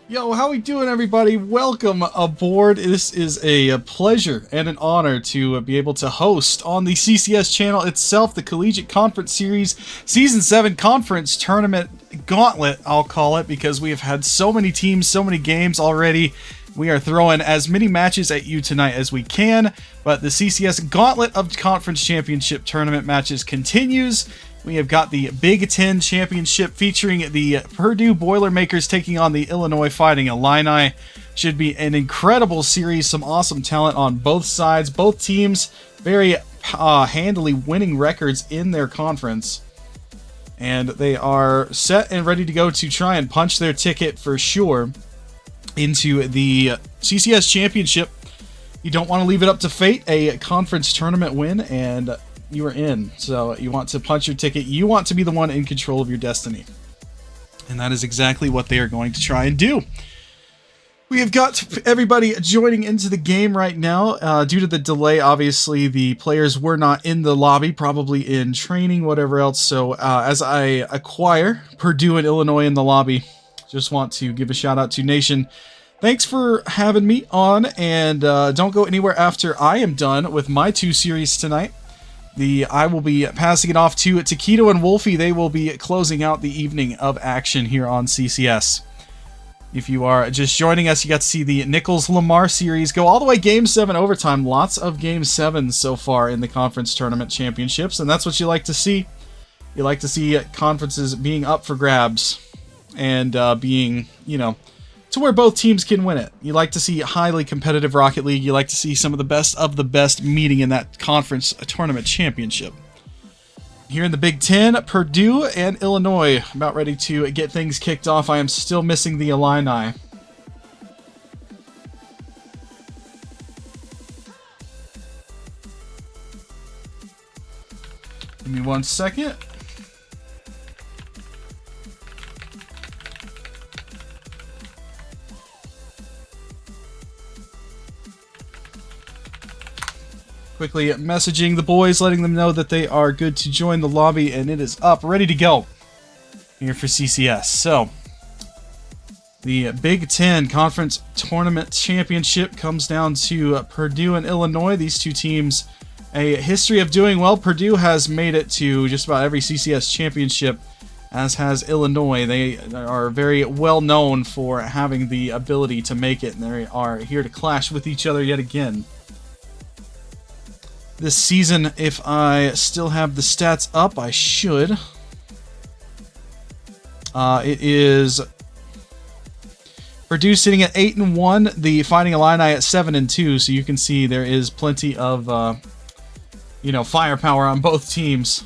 Yo, how we doing, everybody? Welcome aboard. This is a pleasure and an honor to be able to host on the CCS channel itself the Collegiate Conference Series Season 7 Conference Tournament Gauntlet, I'll call it, because we have had so many teams, so many games already. We are throwing as many matches at you tonight as we can, but the CCS Gauntlet of Conference Championship Tournament matches continues. We have got the Big Ten Championship featuring the Purdue Boilermakers taking on the Illinois Fighting Illini. Should be an incredible series, some awesome talent on both sides. Both teams very handily winning records in their conference. And they are set and ready to go to try and punch their ticket for sure into the CCS Championship. You don't want to leave it up to fate. A conference tournament win and you are in. So you want to punch your ticket. You want to be the one in control of your destiny. And that is exactly what they are going to try and do. We have got everybody joining into the game right now. Due to the delay, obviously, the players were not in the lobby, probably in training, whatever else. So as I acquire Purdue and Illinois in the lobby, just want to give a shout out to Nation. Thanks for having me on, and don't go anywhere after I am done with my two series tonight. I will be passing it off to Taquito and Wolfie. They will be closing out the evening of action here on CCS. If you are just joining us, you got to see the Nichols-Lamar series go all the way Game 7 overtime. Lots of Game 7s so far in the Conference Tournament Championships, and that's what you like to see. You like to see conferences being up for grabs and being, to where both teams can win it. You like to see highly competitive Rocket League. You like to see some of the best meeting in that conference tournament championship. Here in the Big Ten, Purdue and Illinois about ready to get things kicked off. I am still missing the Illini. Give me 1 second. Quickly messaging the boys, letting them know that they are good to join the lobby, and it is up, ready to go here for CCS. So, the Big Ten Conference Tournament Championship comes down to Purdue and Illinois. These two teams, a history of doing well. Purdue has made it to just about every CCS championship, as has Illinois. They are very well known for having the ability to make it, and they are here to clash with each other yet again. This season, if I still have the stats up, I should. It is Purdue sitting at 8-1, the Fighting Illini at 7-2, so you can see there is plenty of, firepower on both teams.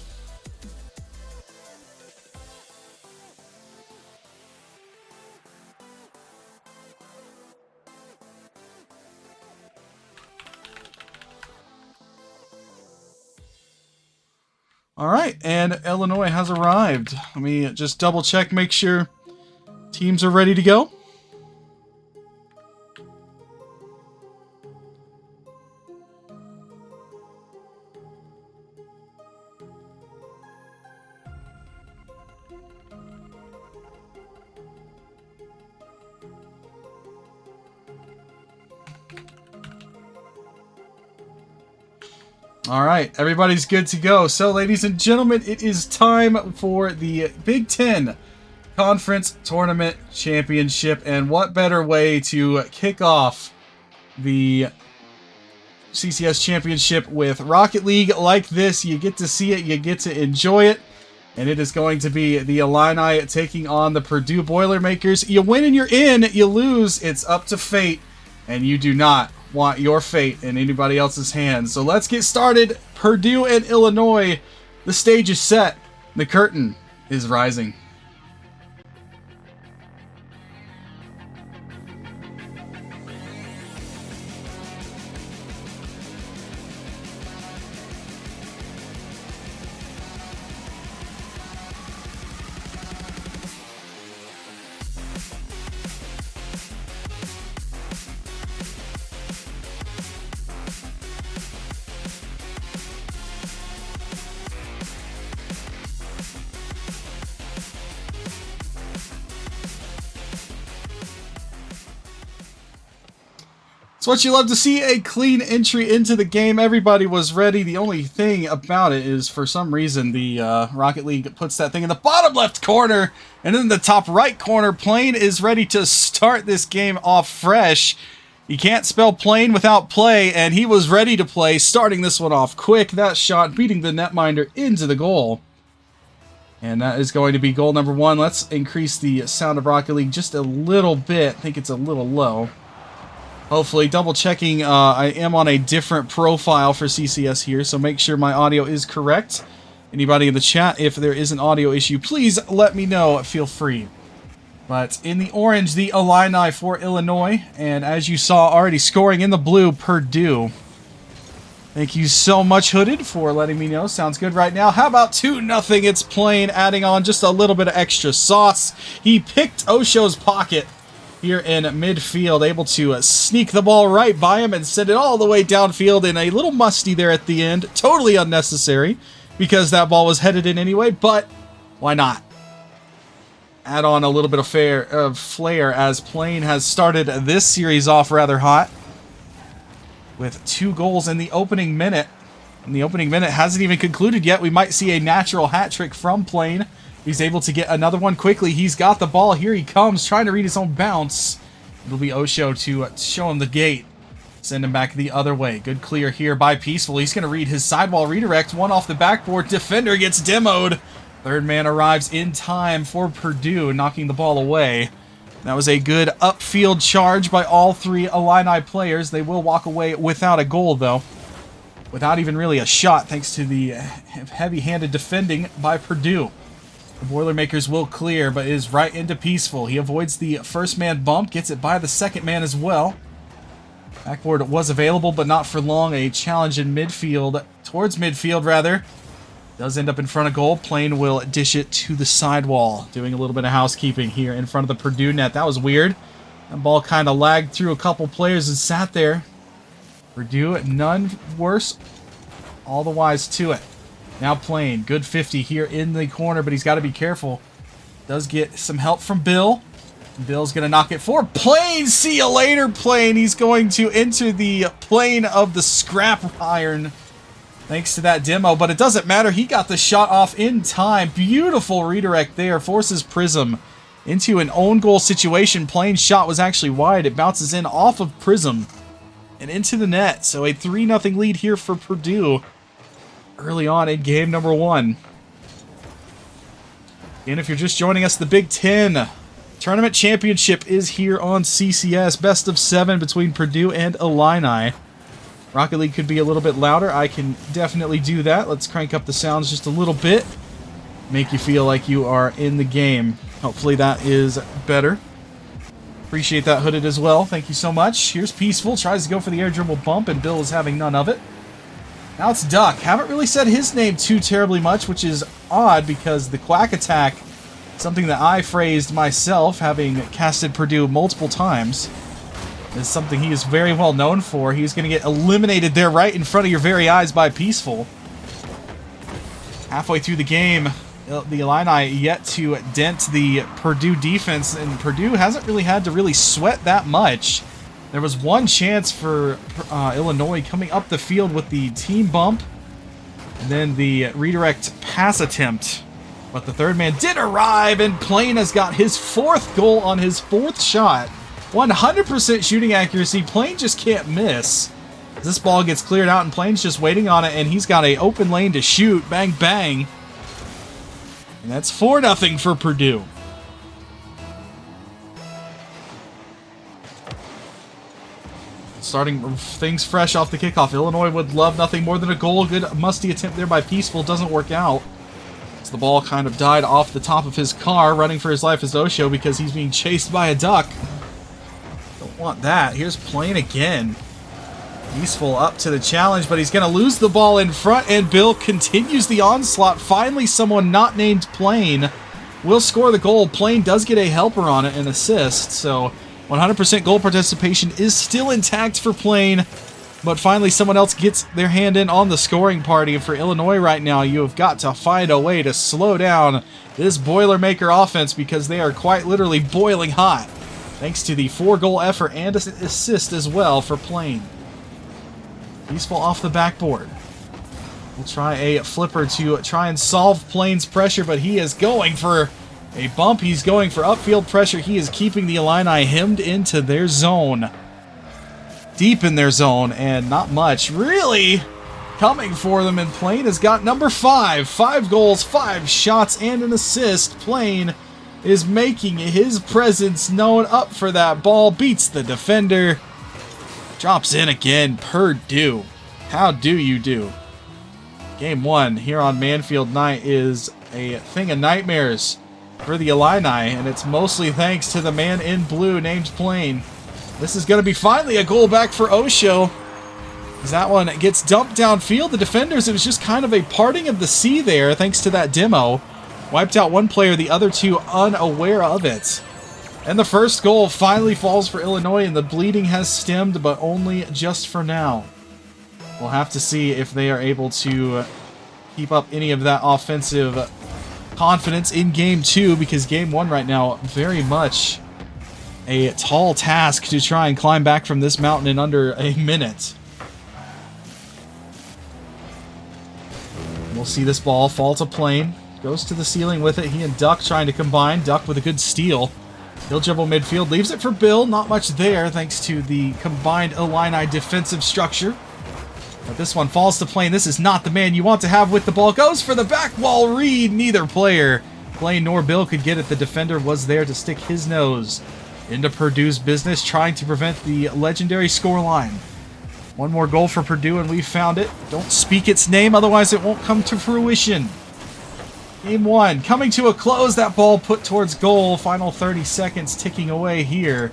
All right, and Illinois has arrived. Let me just double check, make sure teams are ready to go. All right, everybody's good to go. So, ladies and gentlemen, it is time for the Big Ten Conference Tournament Championship. And what better way to kick off the CCS Championship with Rocket League like this? You get to see it, you get to enjoy it. And it is going to be the Illini taking on the Purdue Boilermakers. You win and you're in, you lose, it's up to fate. And you do not want your fate in anybody else's hands. So let's get started. Purdue and Illinois. The stage is set. The curtain is rising. It's what you love to see, a clean entry into the game. Everybody was ready. The only thing about it is, for some reason, the Rocket League puts that thing in the bottom left corner, and in the top right corner, Plane is ready to start this game off fresh. You can't spell plane without play, and he was ready to play, starting this one off quick. That shot beating the netminder into the goal. And that is going to be goal number 1. Let's increase the sound of Rocket League just a little bit. I think it's a little low. Hopefully, double checking, I am on a different profile for CCS here, so make sure my audio is correct. Anybody in the chat, if there is an audio issue, please let me know. Feel free. But in the orange, the Illini for Illinois, and as you saw, already scoring in the blue, Purdue. Thank you so much, Hooded, for letting me know. Sounds good right now. How about 2-0? It's Plane, adding on just a little bit of extra sauce. He picked Osho's pocket here in midfield, able to sneak the ball right by him and send it all the way downfield, in a little musty there at the end. Totally unnecessary, because that ball was headed in anyway, but why not? Add on a little bit of flair, as Plane has started this series off rather hot with 2 goals in the opening minute. And the opening minute hasn't even concluded yet. We might see a natural hat trick from Plane. He's able to get another one quickly. He's got the ball. Here he comes, trying to read his own bounce. It'll be Osho to show him the gate. Send him back the other way. Good clear here by Peaceful. He's going to read his sidewall redirect. One off the backboard. Defender gets demoed. Third man arrives in time for Purdue, knocking the ball away. That was a good upfield charge by all 3 Illini players. They will walk away without a goal, though. Without even really a shot, thanks to the heavy-handed defending by Purdue. The Boilermakers will clear, but is right into Peaceful. He avoids the first man bump, gets it by the second man as well. Backboard was available, but not for long. A challenge in midfield, towards midfield rather. Does end up in front of goal. Plane will dish it to the sidewall. Doing a little bit of housekeeping here in front of the Purdue net. That was weird. That ball kind of lagged through a couple players and sat there. Purdue, none worse. All the wise to it. Now Plane, good 50 here in the corner, but he's got to be careful. Does get some help from Bill. Bill's going to knock it for Plane. See you later, Plane. He's going to enter the plane of the scrap iron, thanks to that demo, but it doesn't matter. He got the shot off in time. Beautiful redirect there. Forces Prism into an own goal situation. Plane's shot was actually wide. It bounces in off of Prism and into the net. So a 3-0 lead here for Purdue early on in game number 1. And if you're just joining us, the Big Ten Tournament Championship is here on CCS. Best of 7 between Purdue and Illini. Rocket League could be a little bit louder. I can definitely do that. Let's crank up the sounds just a little bit. Make you feel like you are in the game. Hopefully that is better. Appreciate that, Hooded, as well. Thank you so much. Here's Peaceful. Tries to go for the air dribble bump, and Bill is having none of it. Now it's Duck. Haven't really said his name too terribly much, which is odd because the Quack Attack, something that I phrased myself, having casted Purdue multiple times, is something he is very well known for. He's going to get eliminated there right in front of your very eyes by Peaceful. Halfway through the game, the Illini yet to dent the Purdue defense, and Purdue hasn't really had to really sweat that much. There was one chance for Illinois coming up the field with the team bump, and then the redirect pass attempt. But the third man did arrive, and Plane has got his 4th goal on his 4th shot. 100% shooting accuracy. Plane just can't miss. This ball gets cleared out, and Plane's just waiting on it, and he's got an open lane to shoot. Bang, bang. And that's 4-0 for Purdue. Starting things fresh off the kickoff. Illinois would love nothing more than a goal. Good musty attempt there by Peaceful. Doesn't work out. So the ball kind of died off the top of his car. Running for his life is Osho because he's being chased by a duck. Don't want that. Here's Plane again. Peaceful up to the challenge, but he's going to lose the ball in front, and Bill continues the onslaught. Finally, someone not named Plane will score the goal. Plane does get a helper on it, an assist, so 100% goal participation is still intact for Plane, but finally someone else gets their hand in on the scoring party. And for Illinois right now, you have got to find a way to slow down this Boilermaker offense because they are quite literally boiling hot. thanks to the 4-goal effort and assist as well for Plain. Peaceful off the backboard. We'll try a flipper to try and solve Plain's pressure, but he is going for a bump. He's going for upfield pressure. He is keeping the Illini hemmed into their zone. Deep in their zone, and not much really coming for them, and Plain has got number 5. 5 goals, 5 shots, and an assist. Plain is making his presence known up for that ball. Beats the defender. Drops in again. Purdue. How do you do? Game 1 here on Manfield Night is a thing of nightmares for the Illini, and it's mostly thanks to the man in blue named Plain. This is going to be finally a goal back for Osho. As that one gets dumped downfield, the defenders, it was just kind of a parting of the sea there thanks to that demo. Wiped out one player, the other two unaware of it. And the first goal finally falls for Illinois, and the bleeding has stemmed, but only just for now. We'll have to see if they are able to keep up any of that offensive confidence in Game 2, because Game 1 right now, very much a tall task to try and climb back from this mountain in under a minute. We'll see this ball fall to Plain. Goes to the ceiling with it. He and Duck trying to combine. Duck with a good steal. He'll dribble midfield. Leaves it for Bill. Not much there thanks to the combined Illini defensive structure. But this one falls to Plain. This is not the man you want to have with the ball. Goes for the back wall read. Neither player, Plain nor Bill, could get it. The defender was there to stick his nose into Purdue's business, trying to prevent the legendary scoreline. One more goal for Purdue, and we've found it. Don't speak its name, otherwise it won't come to fruition. Game 1 coming to a close. That ball put towards goal. Final 30 seconds ticking away here.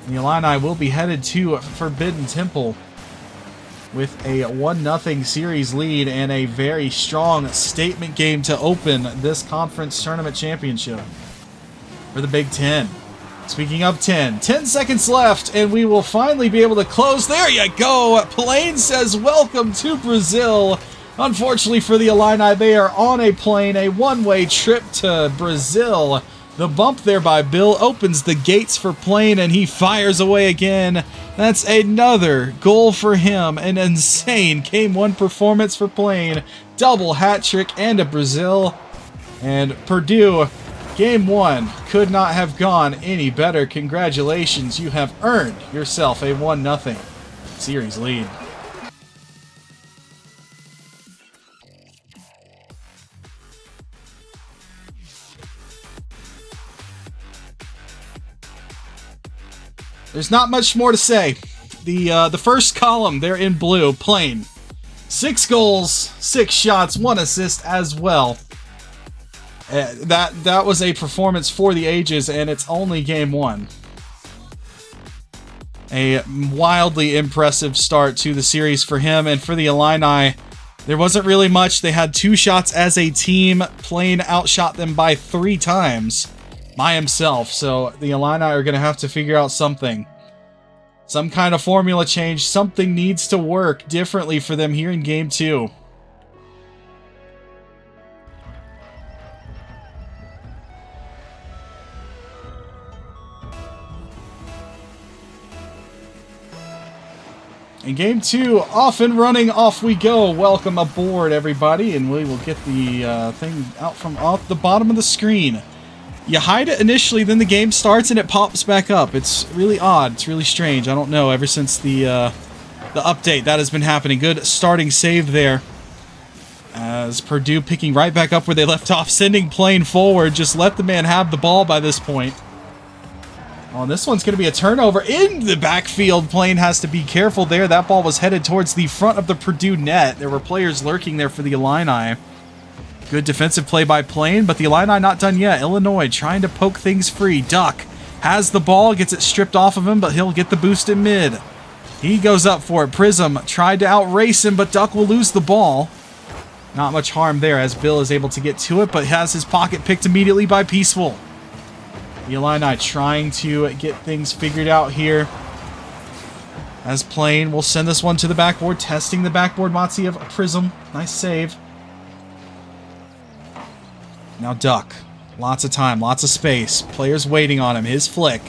The Illini will be headed to Forbidden Temple with a 1-0 series lead and a very strong statement game to open this conference tournament championship for the Big Ten. Speaking of 10 seconds left, and we will finally be able to close. There you go. Plain says welcome to Brazil. Unfortunately for the Illini, they are on a plane, a one-way trip to Brazil. The bump there by Bill opens the gates for Plain, and he fires away again. That's another goal for him. An insane Game 1 performance for Plain. Double hat trick and a Brazil. And Purdue, Game 1 could not have gone any better. Congratulations, you have earned yourself a 1-0 series lead. There's not much more to say. The first column, they're in blue, Plain. 6 goals, 6 shots, 1 assist as well. That was a performance for the ages, and it's only Game 1. A wildly impressive start to the series for him, and for the Illini, there wasn't really much. They had 2 shots as a team. Plain outshot them by 3 times by himself, so the Illini are going to have to figure out something. Some kind of formula change. Something needs to work differently for them here in Game 2. In Game 2, off and running, off we go. Welcome aboard, everybody, and we will get the thing out from off the bottom of the screen. You hide it initially, then the game starts and it pops back up. It's really odd. It's really strange. I don't know. Ever since the update, that has been happening. Good starting save there. As Purdue picking right back up where they left off, sending Plain forward. Just let the man have the ball by this point. Oh, and this one's going to be a turnover in the backfield. Plain has to be careful there. That ball was headed towards the front of the Purdue net. There were players lurking there for the Illini. Good defensive play by Plain, but the Illini not done yet. Illinois trying to poke things free. Duck has the ball, gets it stripped off of him, but he'll get the boost in mid. He goes up for it. Prism tried to outrace him, but Duck will lose the ball. Not much harm there as Bill is able to get to it, but has his pocket picked immediately by Peaceful. The Illini trying to get things figured out here. As Plain will send this one to the backboard, testing the backboard Matzi of Prism. Nice save. Now Duck. Lots of time, lots of space. Players waiting on him. His flick.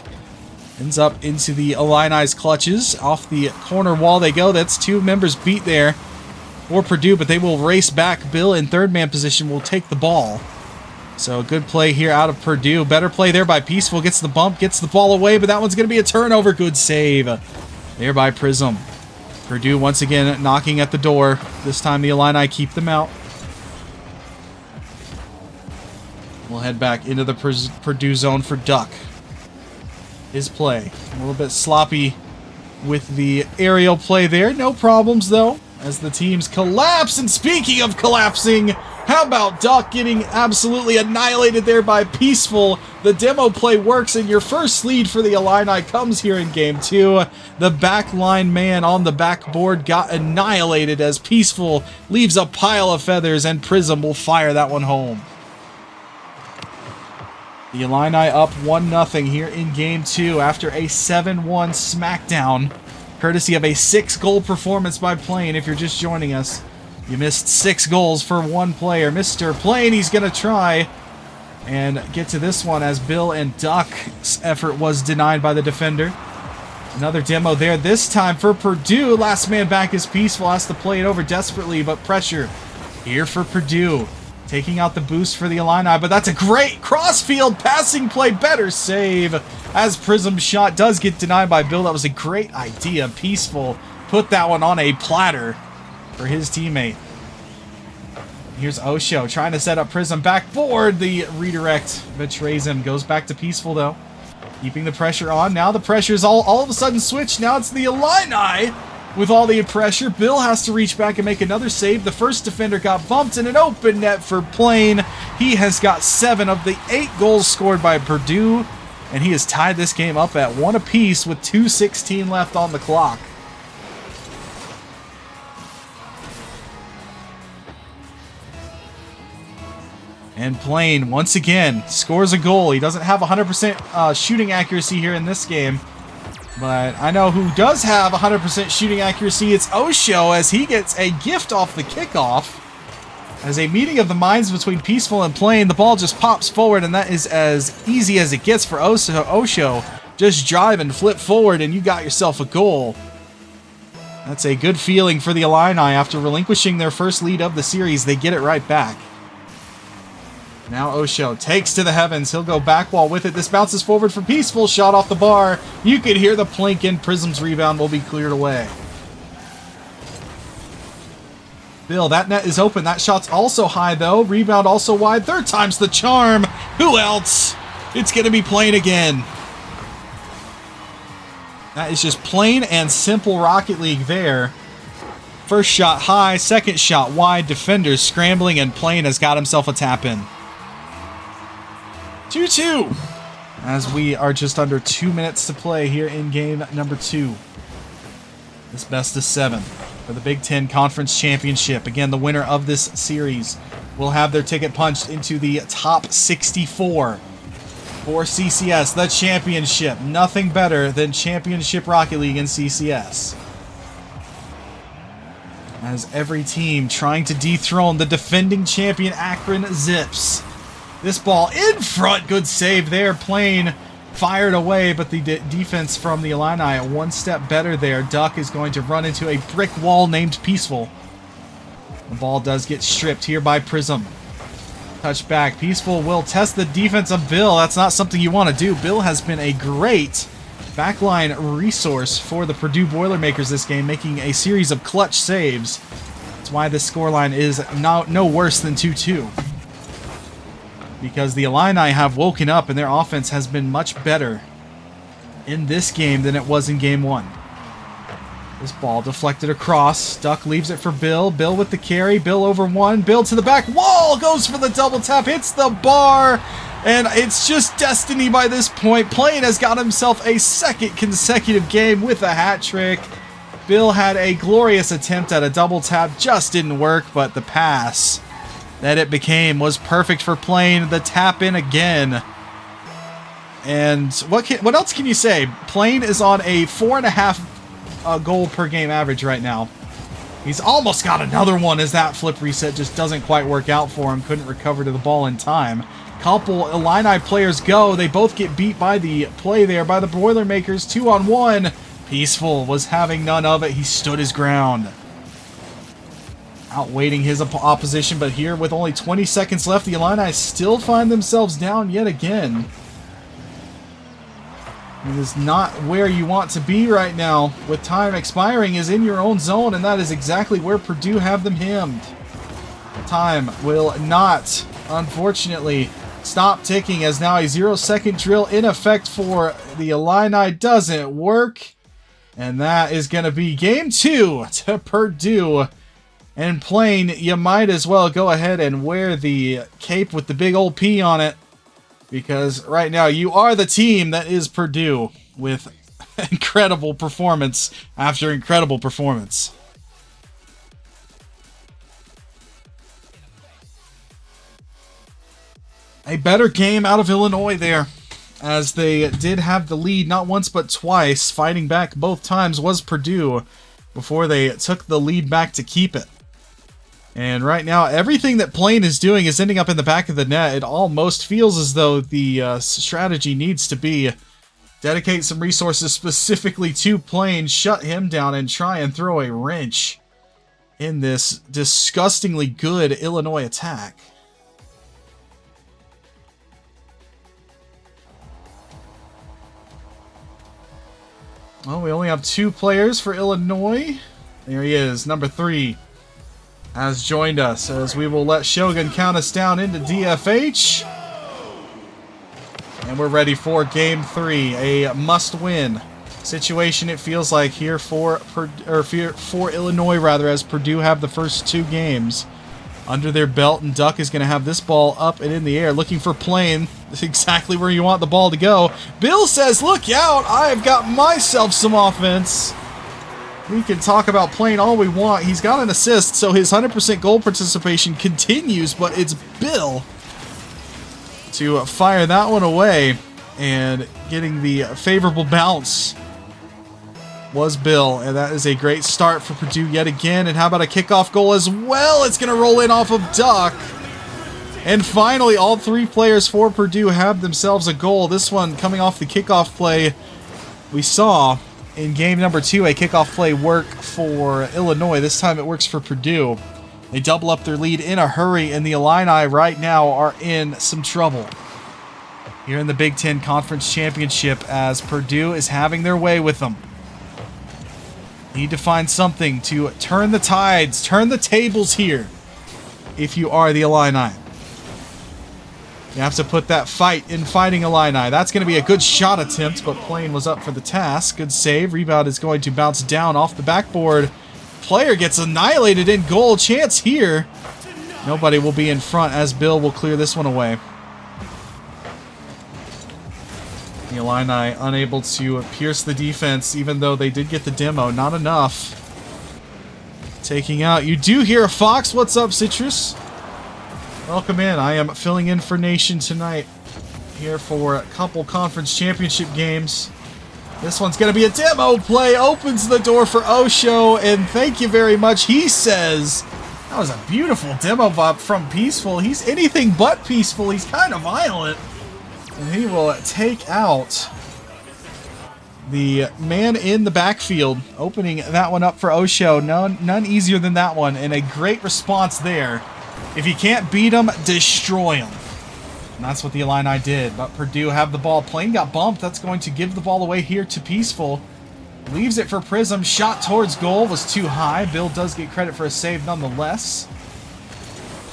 Ends up into the Illini's clutches. Off the corner wall they go. That's 2 members beat there for Purdue, but they will race back. Bill in third man position will take the ball. So a good play here out of Purdue. Better play there by Peaceful. Gets the bump, gets the ball away, but that one's going to be a turnover. Good save there by Prism. Purdue once again knocking at the door. This time the Illini keep them out. We'll head back into the Purdue zone for Duck. His play. A little bit sloppy with the aerial play there. No problems, though, as the teams collapse. And speaking of collapsing, how about Duck getting absolutely annihilated there by Peaceful? The demo play works, and your first lead for the Illini comes here in Game 2. The backline man on the backboard got annihilated as Peaceful leaves a pile of feathers, and Prism will fire that one home. The Illini up 1-0 here in Game 2 after a 7-1 smackdown, courtesy of a 6-goal performance by Plain. If you're just joining us, you missed 6 goals for one player. Mr. Plain, he's going to try and get to this one as Bill and Duck's effort was denied by the defender. Another demo there, this time for Purdue. Last man back is Peaceful, has to play it over desperately, but pressure here for Purdue. Taking out the boost for the Illini, but that's a great cross-field passing play. Better save as Prism's shot does get denied by Bill. That was a great idea. Peaceful put that one on a platter for his teammate. Here's Osho trying to set up Prism backboard. The redirect betrays him. Goes back to Peaceful, though. Keeping the pressure on. Now the pressure's all of a sudden switched. Now it's the Illini with all the pressure. Bill has to reach back and make another save. The first defender got bumped in an open net for Plain. He has got 7 of the 8 goals scored by Purdue, and he has tied this game up at 1 apiece with 2:16 left on the clock. And Plain, once again, scores a goal. He doesn't have 100% shooting accuracy here in this game. But I know who does have 100% shooting accuracy. It's Osho, as he gets a gift off the kickoff. As a meeting of the minds between Peaceful and Plain, the ball just pops forward, and that is as easy as it gets for Osho. Just drive and flip forward, and you got yourself a goal. That's a good feeling for the Illini. After relinquishing their first lead of the series, they get it right back. Now Osho takes to the heavens. He'll go back wall with it. This bounces forward for Peaceful. Shot off the bar. You could hear the plink, and Prism's rebound will be cleared away. Bill, that net is open. That shot's also high, though. Rebound also wide. Third time's the charm. Who else? It's going to be Plain again. That is just plain and simple Rocket League there. First shot high. Second shot wide. Defenders scrambling, and Plain has got himself a tap-in. 2-2, as we are just under 2 minutes to play here in game number 2. This best of 7 for the Big Ten Conference Championship. Again, the winner of this series will have their ticket punched into the top 64 for CCS, the championship. Nothing better than Championship Rocket League in CCS. As every team trying to dethrone the defending champion Akron Zips. This ball in front, good save there. Plain fired away, but the defense from the Illini one step better there. Duck is going to run into a brick wall named Peaceful. The ball does get stripped here by Prism. Touch back. Peaceful will test the defense of Bill. That's not something you want to do. Bill has been a great backline resource for the Purdue Boilermakers this game, making a series of clutch saves. That's why this scoreline is no worse than 2-2. Because the Illini have woken up and their offense has been much better in this game than it was in game 1. This ball deflected across. Duck leaves it for Bill. Bill with the carry. Bill over 1. Bill to the back wall. Goes for the double tap. Hits the bar. And it's just destiny by this point. Plain has got himself a second consecutive game with a hat trick. Bill had a glorious attempt at a double tap. Just didn't work, but the pass that it became was perfect for Plain. The tap in again. And what else can you say? Plain is on a 4.5 goal per game average right now. He's almost got another one as that flip reset just doesn't quite work out for him. Couldn't recover to the ball in time. couple Illini players go. They both get beat by the play there by the Boilermakers. 2-on-1. Peaceful was having none of it. He stood his ground, outweighting his opposition. But here, with only 20 seconds left, the Illini still find themselves down yet again. It is not where you want to be right now. With time expiring is in your own zone, and that is exactly where Purdue have them hemmed. Time will not, unfortunately, stop ticking, as now a 0-second drill in effect for the Illini doesn't work. And that is going to be game 2 to Purdue. And Plain, you might as well go ahead and wear the cape with the big old P on it, because right now you are the team that is Purdue, with incredible performance after incredible performance. A better game out of Illinois there, as they did have the lead not once but twice. Fighting back both times was Purdue before they took the lead back to keep it. And right now, everything that Plain is doing is ending up in the back of the net. It almost feels as though the strategy needs to be dedicate some resources specifically to Plain, shut him down, and try and throw a wrench in this disgustingly good Illinois attack. Well, we only have 2 players for Illinois. There he is, number 3. Has joined us, as we will let Shogun count us down into DFH. And we're ready for game 3, a must-win situation it feels like here for Illinois, rather, as Purdue have the first 2 games under their belt, and Duck is going to have this ball up and in the air, looking for Plain. That's exactly where you want the ball to go. Bill says, look out, I've got myself some offense. We can talk about Plain all we want. He's got an assist, so his 100% goal participation continues, but it's Bill to fire that one away, and getting the favorable bounce was Bill, and that is a great start for Purdue yet again. And how about a kickoff goal as well? It's going to roll in off of Duck. And finally, all 3 players for Purdue have themselves a goal. This one coming off the kickoff play we saw in game number 2, a kickoff play work for Illinois. This time it works for Purdue. They double up their lead in a hurry, and the Illini right now are in some trouble here in the Big Ten Conference Championship, as Purdue is having their way with them. Need to find something to turn the tides, turn the tables here, if you are the Illini. You have to put that fight in Fighting Illini. That's going to be a good shot attempt, but Plain was up for the task. Good save. Rebound is going to bounce down off the backboard. Player gets annihilated in goal. Chance here. Nobody will be in front, as Bill will clear this one away. The Illini unable to pierce the defense, even though they did get the demo. Not enough. Taking out. You do hear a Fox. What's up, Citrus? Welcome in. I am filling in for Nation tonight, here for a couple conference championship games. This one's going to be a demo play. Opens the door for Osho, and thank you very much. He says, that was a beautiful demo from Peaceful. He's anything but peaceful. He's kind of violent. And he will take out the man in the backfield, opening that one up for Osho. None easier than that one, and a great response there. If you can't beat him, destroy him. And that's what the Illini did. But Purdue have the ball. Plain got bumped. That's going to give the ball away here to Peaceful. Leaves it for Prism. Shot towards goal was too high. Bill does get credit for a save nonetheless.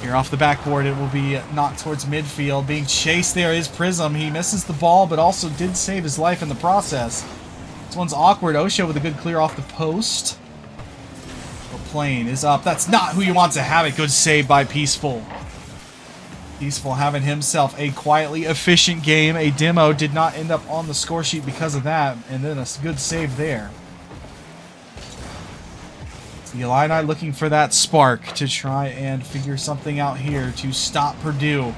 Here off the backboard, it will be knocked towards midfield. Being chased there is Prism. He misses the ball, but also did save his life in the process. This one's awkward. Osho with a good clear off the post. But Plain is up. That's not who you want to have it. Good save by Peaceful. Peaceful having himself a quietly efficient game. A demo did not end up on the score sheet because of that. And then a good save there. The Illini looking for that spark to try and figure something out here to stop Purdue.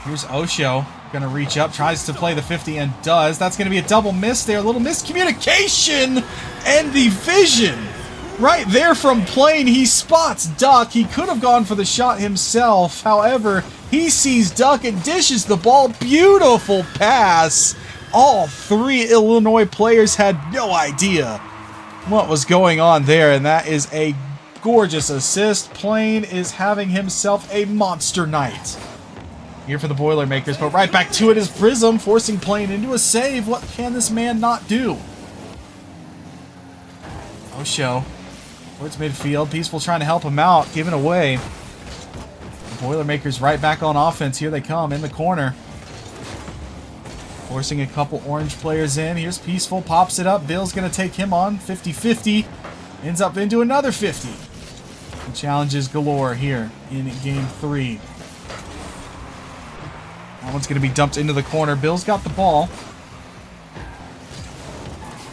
Here's Osho. Going to reach up, tries to play the 50 and does. That's going to be a double miss there. A little miscommunication and the vision Right there from Plain, he spots Duck. He could have gone for the shot himself. However, he sees Duck and dishes the ball. Beautiful pass. All three Illinois players had no idea what was going on there, and that is a gorgeous assist. Plain is having himself a monster night here for the Boilermakers, but right back to it is Prism, forcing Plain into a save. What can this man not do? Osho towards midfield. Peaceful trying to help him out. Given away. The Boilermakers right back on offense. Here they come in the corner. Forcing a couple orange players in. Here's Peaceful. Pops it up. Bill's going to take him on. 50-50. Ends up into another 50. And challenges galore here in game 3. That one's going to be dumped into the corner. Bill's got the ball.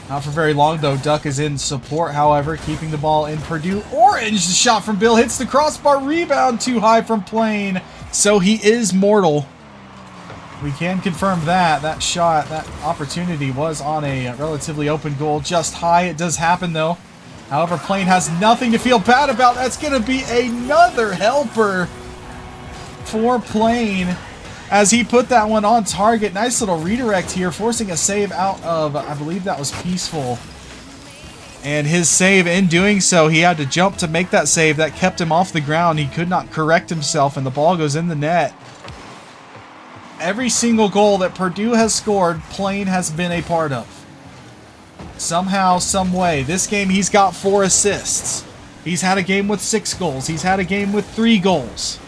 Not for very long, though. Duck is in support, however, keeping the ball in Purdue. Orange, the shot from Bill hits the crossbar. Rebound too high from Plain. So he is mortal. We can confirm that. That shot, that opportunity was on a relatively open goal. Just high. It does happen, though. However, Plain has nothing to feel bad about. That's going to be another helper for Plain, as he put that one on target. Nice little redirect here, forcing a save out of, I believe that was Peaceful. And his save, in doing so, he had to jump to make that save. That kept him off the ground. He could not correct himself, and the ball goes in the net. Every single goal that Purdue has scored, Plain has been a part of. Somehow, some way. This game, he's got 4 assists. He's had a game with 6 goals. He's had a game with 3 goals.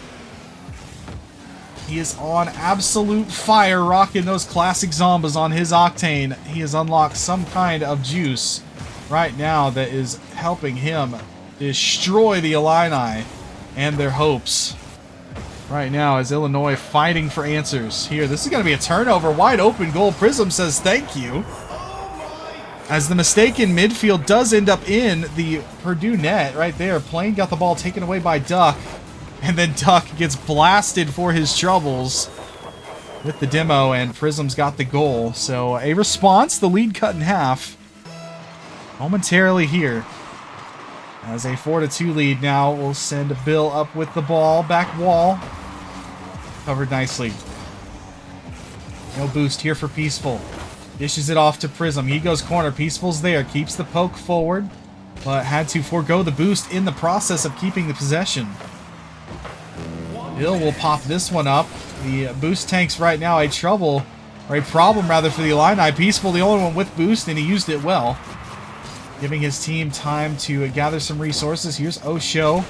He is on absolute fire, rocking those classic Zombas on his octane. He has unlocked some kind of juice right now that is helping him destroy the Illini and their hopes. Right now, as Illinois fighting for answers here. This is going to be a turnover. Wide open goal. Prism says thank you, as the mistake in midfield does end up in the Purdue net right there. Plain got the ball taken away by Duck. And then Duck gets blasted for his troubles with the demo, and Prism's got the goal. So a response, the lead cut in half momentarily here. As a 4-2 lead now, we'll send Bill up with the ball. Back wall. Covered nicely. No boost here for Peaceful. Dishes it off to Prism. He goes corner. Peaceful's there. Keeps the poke forward, but had to forego the boost in the process of keeping the possession. Bill will pop this one up. The boost tanks right now a trouble, or a problem rather, for the Illini. Peaceful, the only one with boost, and he used it well, giving his team time to gather some resources. Here's Osho.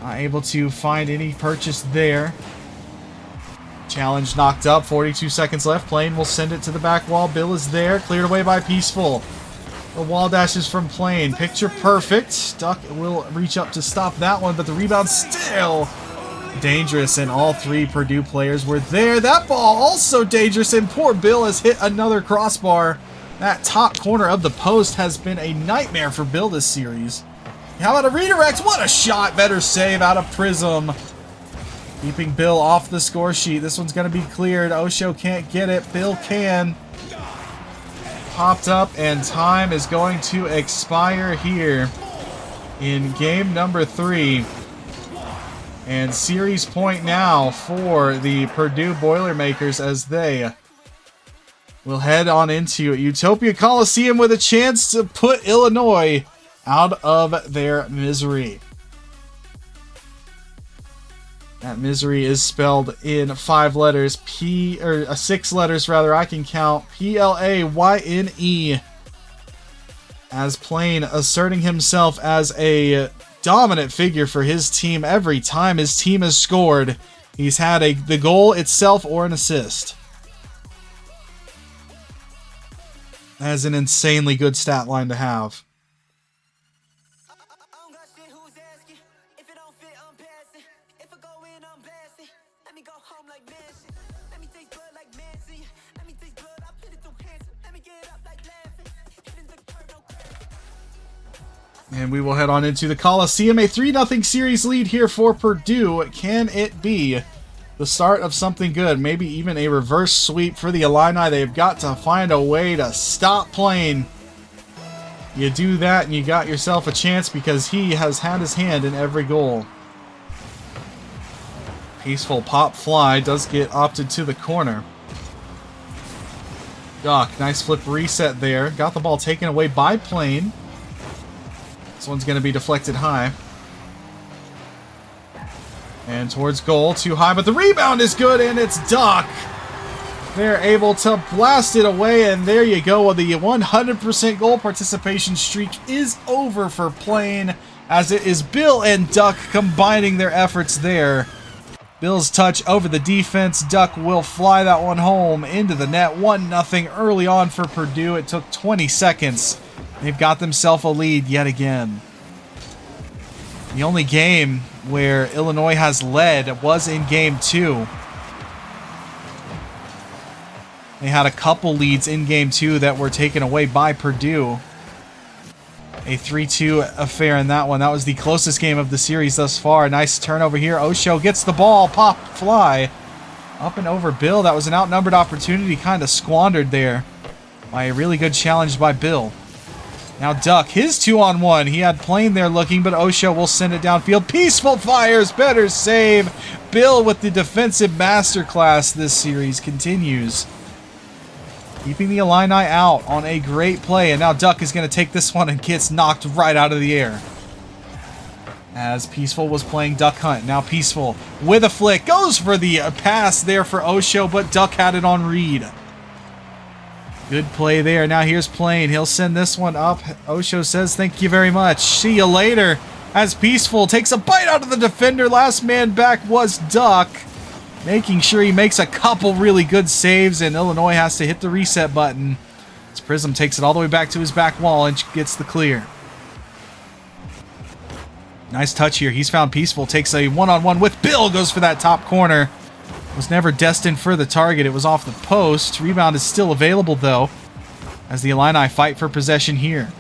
Not able to find any purchase there. Challenge knocked up. 42 seconds left. Plain will send it to the back wall. Bill is there. Cleared away by Peaceful. The wall dashes from Plain. Picture perfect. Duck will reach up to stop that one, but the rebound still dangerous, and all 3 Purdue players were there. That ball also dangerous, and poor Bill has hit another crossbar. That top corner of the post has been a nightmare for Bill this series. How about a redirect? What a shot. Better save out of Prism, keeping Bill off the score sheet. This one's going to be cleared. Osho can't get it. Bill can. Popped up, and time is going to expire here in game number 3. And series point now for the Purdue Boilermakers, as they will head on into Utopia Coliseum with a chance to put Illinois out of their misery. That misery is spelled in 5 letters, 6 letters rather, I can count. P-L-A-Y-N-E. As Plain asserting himself as a dominant figure for his team every time his team has scored. He's had the goal itself or an assist. That is an insanely good stat line to have. And we will head on into the Coliseum. A 3-0 series lead here for Purdue. Can it be the start of something good? Maybe even a reverse sweep for the Illini. They've got to find a way to stop Plain. You do that and you got yourself a chance because he has had his hand in every goal. Peaceful pop fly does get opted to the corner. Duck, nice flip reset there. Got the ball taken away by Plane. This one's going to be deflected high. And towards goal, too high, but the rebound is good, and it's Duck. They're able to blast it away, and there you go. The 100% goal participation streak is over for Plane, as it is Bill and Duck combining their efforts there. Bill's touch over the defense. Duck will fly that one home into the net. 1-0 early on for Purdue. It took 20 seconds. They've got themselves a lead yet again. The only game where Illinois has led was in Game 2. They had a couple leads in Game 2 that were taken away by Purdue. A 3-2 affair in that one. That was the closest game of the series thus far. Nice turnover here. Osho gets the ball. Pop, fly. Up and over Bill. That was an outnumbered opportunity, kind of squandered there by a really good challenge by Bill. Now Duck, his 2-on-1. He had Plane there looking, but Osho will send it downfield. Peaceful fires. Better save. Bill with the defensive masterclass this series continues. Keeping the Illini out on a great play. And now Duck is going to take this one and gets knocked right out of the air. As Peaceful was playing Duck Hunt. Now Peaceful with a flick. Goes for the pass there for Osho, but Duck had it on Reed. Good play there. Now here's Plane. He'll send this one up. Osho says, thank you very much. See you later. As Peaceful takes a bite out of the defender. Last man back was Duck. Making sure he makes a couple really good saves, and Illinois has to hit the reset button. As Prism takes it all the way back to his back wall and gets the clear. Nice touch here. He's found Peaceful. Takes a one-on-one with Bill. Goes for that top corner. Was never destined for the target. It was off the post. Rebound is still available, though, as the Illini fight for possession here.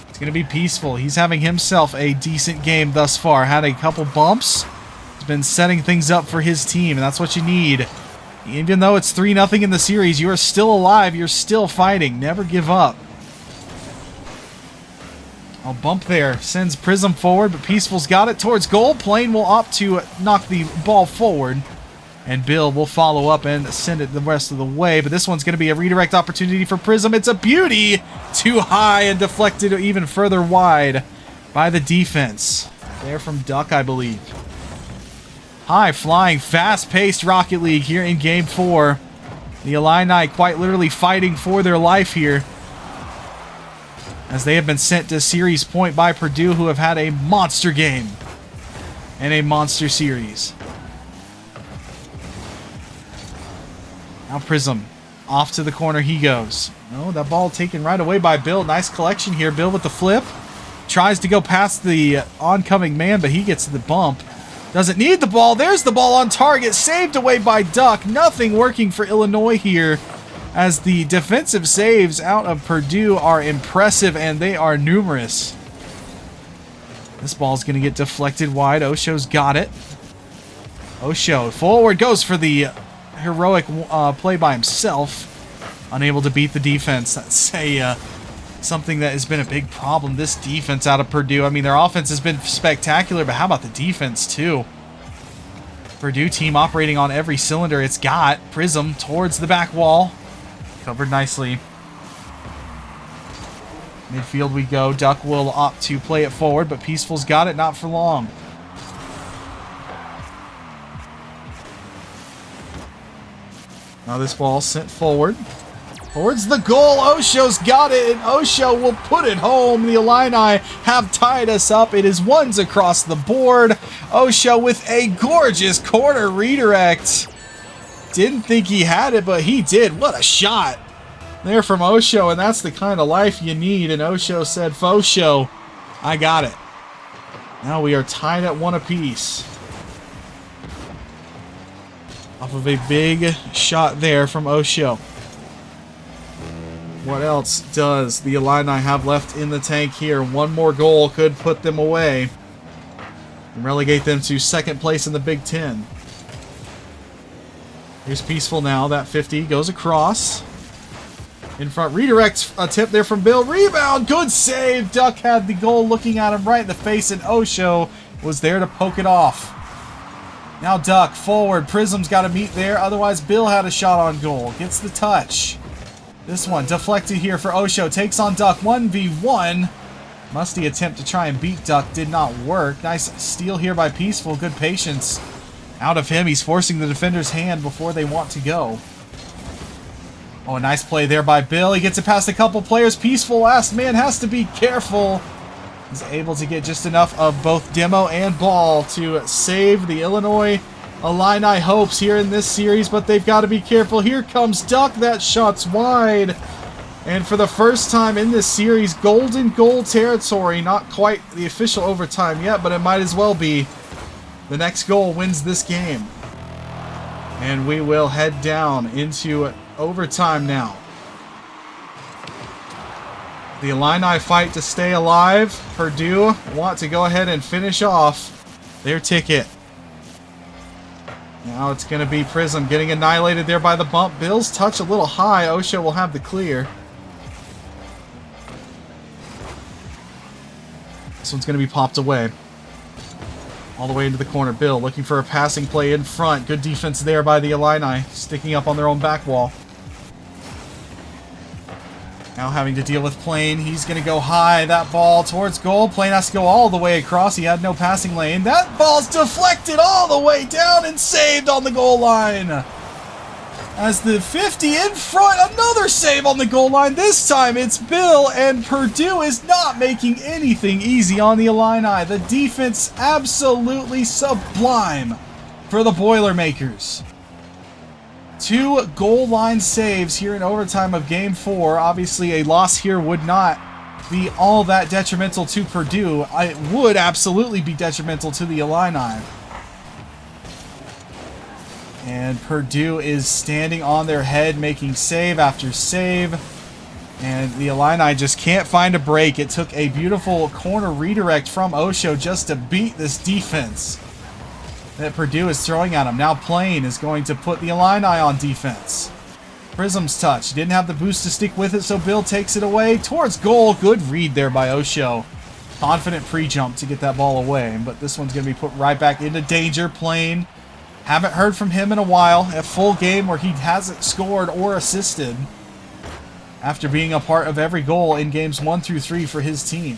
It's going to be Peaceful. He's having himself a decent game thus far. Had a couple bumps. Been setting things up for his team, and that's what you need. Even though it's 3-0 in the series, you are still alive. You're still fighting. Never give up. A bump there sends Prism forward, but Peaceful's got it towards goal. Plane will opt to knock the ball forward, and Bill will follow up and send it the rest of the way. But this one's going to be a redirect opportunity for Prism. It's a beauty. Too high and deflected even further wide by the defense. There from Duck, I believe. High-flying, fast-paced Rocket League here in Game 4. The Illini quite literally fighting for their life here, as they have been sent to series point by Purdue, who have had a monster game and a monster series. Now Prism, off to the corner he goes. No, that ball taken right away by Bill. Nice collection here. Bill with the flip. Tries to go past the oncoming man, but he gets the bump. Doesn't need the ball. There's the ball on target. Saved away by Duck. Nothing working for Illinois here, as the defensive saves out of Purdue are impressive, and they are numerous. This ball's going to get deflected wide. Osho's got it. Osho forward, goes for the heroic play by himself. Unable to beat the defense. That's something that has been a big problem, this defense out of Purdue. I mean, their offense has been spectacular, but how about the defense, too? Purdue team operating on every cylinder it's got. Prism towards the back wall. Covered nicely. Midfield we go. Duck will opt to play it forward, but Peaceful's got it, not for long. Now this ball sent forward. Towards the goal. Osho's got it, and Osho will put it home. The Illini have tied us up. It is ones across the board. Osho with a gorgeous corner redirect. Didn't think he had it, but he did. What a shot there from Osho, and that's the kind of life you need. And Osho said, "Faux show, I got it." Now we are tied at 1 apiece. Off of a big shot there from Osho. What else does the Illini have left in the tank here? One more goal could put them away and relegate them to second place in the Big Ten. Here's Peaceful now. That 50 goes across. In front, redirect attempt there from Bill. Rebound, good save. Duck had the goal looking at him right in the face, and Osho was there to poke it off. Now Duck forward. Prism's got to meet there. Otherwise, Bill had a shot on goal. Gets the touch. This one deflected here for Osho. Takes on Duck 1v1. Musty attempt to try and beat Duck did not work. Nice steal here by Peaceful. Good patience out of him. He's forcing the defender's hand before they want to go. Oh, a nice play there by Bill. He gets it past a couple players. Peaceful last man has to be careful. He's able to get just enough of both demo and ball to save the Illinois Illini hopes here in this series, but they've got to be careful. Here comes Duck. That shot's wide. And for the first time in this series, golden goal territory. Not quite the official overtime yet, but it might as well be. The next goal wins this game. And we will head down into overtime now. The Illini fight to stay alive. Purdue want to go ahead and finish off their ticket. Now it's going to be Prism getting annihilated there by the bump. Bill's touch a little high. Osho will have the clear. This one's going to be popped away. All the way into the corner. Bill looking for a passing play in front. Good defense there by the Illini. Sticking up on their own back wall. Now having to deal with Plain. He's going to go high. That ball towards goal. Plain has to go all the way across. He had no passing lane. That ball's deflected all the way down and saved on the goal line. As the 50 in front, another save on the goal line. This time it's Bill, and Purdue is not making anything easy on the Illini. The defense absolutely sublime for the Boilermakers. 2 goal line saves here in overtime of Game 4. Obviously, a loss here would not be all that detrimental to Purdue. It would absolutely be detrimental to the Illini. And Purdue is standing on their head, making save after save. And the Illini just can't find a break. It took a beautiful corner redirect from Osho just to beat this defense that Purdue is throwing at him. Now Plain is going to put the Illini on defense. Prism's touch. Didn't have the boost to stick with it, so Bill takes it away towards goal. Good read there by Osho. Confident pre-jump to get that ball away. But this one's going to be put right back into danger. Plain. Haven't heard from him in a while. A full game where he hasn't scored or assisted after being a part of every goal in games 1 through 3 for his team.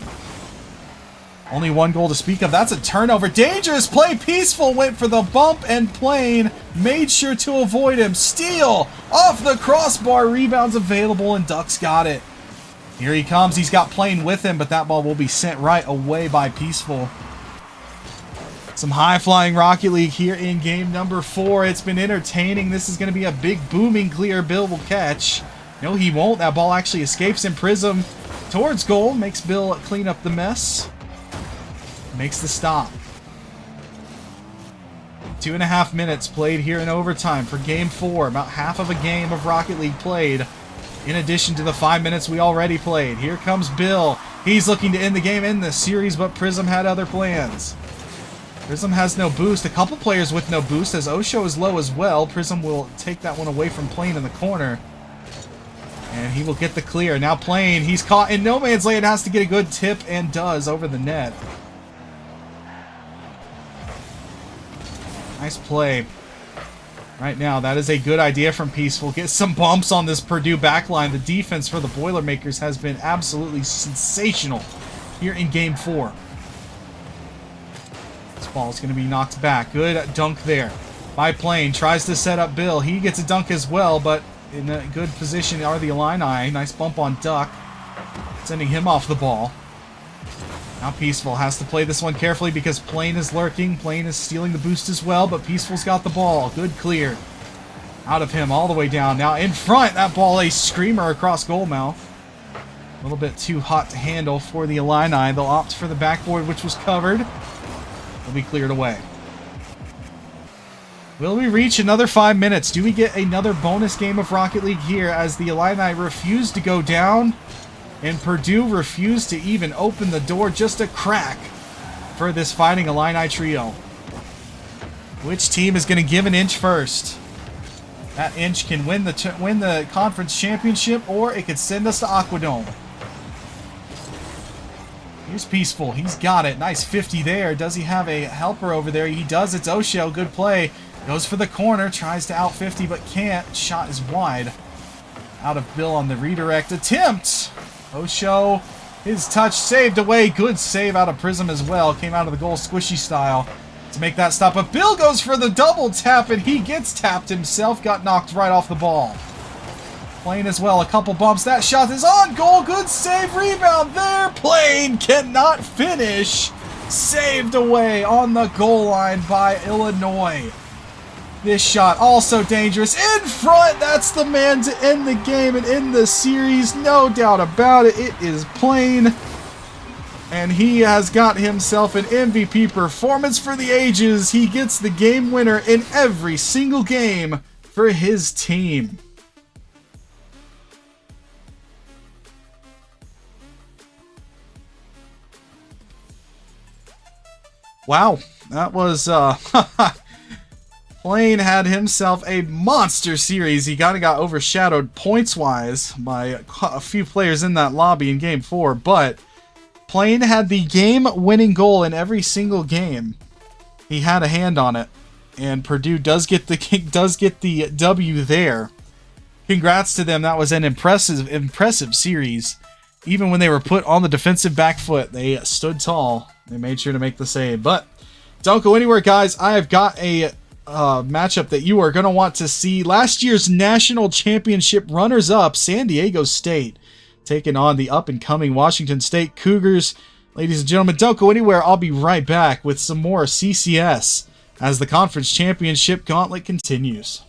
Only 1 goal to speak of. That's a turnover. Dangerous play. Peaceful went for the bump, and Plain made sure to avoid him. Steal off the crossbar. Rebounds available, and Ducks got it. Here he comes. He's got Plain with him, but that ball will be sent right away by Peaceful. Some high-flying Rocket League here in game number 4. It's been entertaining. This is going to be a big booming clear. Bill will catch. No, he won't. That ball actually escapes him. Prism towards goal. Makes Bill clean up the mess. Makes the stop. 2.5 minutes played here in overtime for game 4. About half of a game of Rocket League played, in addition to the 5 minutes we already played. Here comes Bill. He's looking to end the game in this series, but Prism had other plans. Prism has no boost. A couple players with no boost, as Osho is low as well. Prism will take that one away from Plain in the corner. And he will get the clear. Now Plain, he's caught in no man's land, has to get a good tip, and does over the net. Nice play. Right now, that is a good idea from Peaceful. Get some bumps on this Purdue backline. The defense for the Boilermakers has been absolutely sensational here in Game 4. This ball is going to be knocked back. Good dunk there by Plain. Tries to set up Bill. He gets a dunk as well, but in a good position are the Illini. Nice bump on Duck, sending him off the ball. Now Peaceful has to play this one carefully because Plain is lurking. Plain is stealing the boost as well, but Peaceful's got the ball. Good clear out of him all the way down. Now in front, that ball a screamer across goal mouth. A little bit too hot to handle for the Illini. They'll opt for the backboard, which was covered. Will be cleared away. Will we reach another 5 minutes? Do we get another bonus game of Rocket League here as the Illini refuse to go down and Purdue refused to even open the door just a crack for this Fighting Illini trio? Which team is going to give an inch first? That inch can win the conference championship, or it could send us to Aquadome. Here's Peaceful. He's got it. Nice 50 there. Does he have a helper over there? He does. It's Osho. Good play. Goes for the corner. Tries to out 50, but can't. Shot is wide. Out of Bill on the redirect attempt. Osho, his touch saved away. Good save out of Prism as well. Came out of the goal squishy style to make that stop. But Bill goes for the double tap, and he gets tapped himself. Got knocked right off the ball. Plane as well. A couple bumps. That shot is on goal. Good save. Rebound there. Plane cannot finish. Saved away on the goal line by Illinois. This shot also dangerous. In front. That's the man to end the game and end the series. No doubt about it. It is Plane. And he has got himself an MVP performance for the ages. He gets the game winner in every single game for his team. Wow, that was, Plane had himself a monster series. He kind of got overshadowed points-wise by a few players in that lobby in Game 4, but Plane had the game-winning goal in every single game. He had a hand on it, and Purdue does get the W there. Congrats to them. That was an impressive series. Even when they were put on the defensive back foot, they stood tall. They made sure to make the save. But don't go anywhere, guys. I have got a matchup that you are going to want to see. Last year's national championship runners-up, San Diego State, taking on the up-and-coming Washington State Cougars. Ladies and gentlemen, don't go anywhere. I'll be right back with some more CCS as the conference championship gauntlet continues.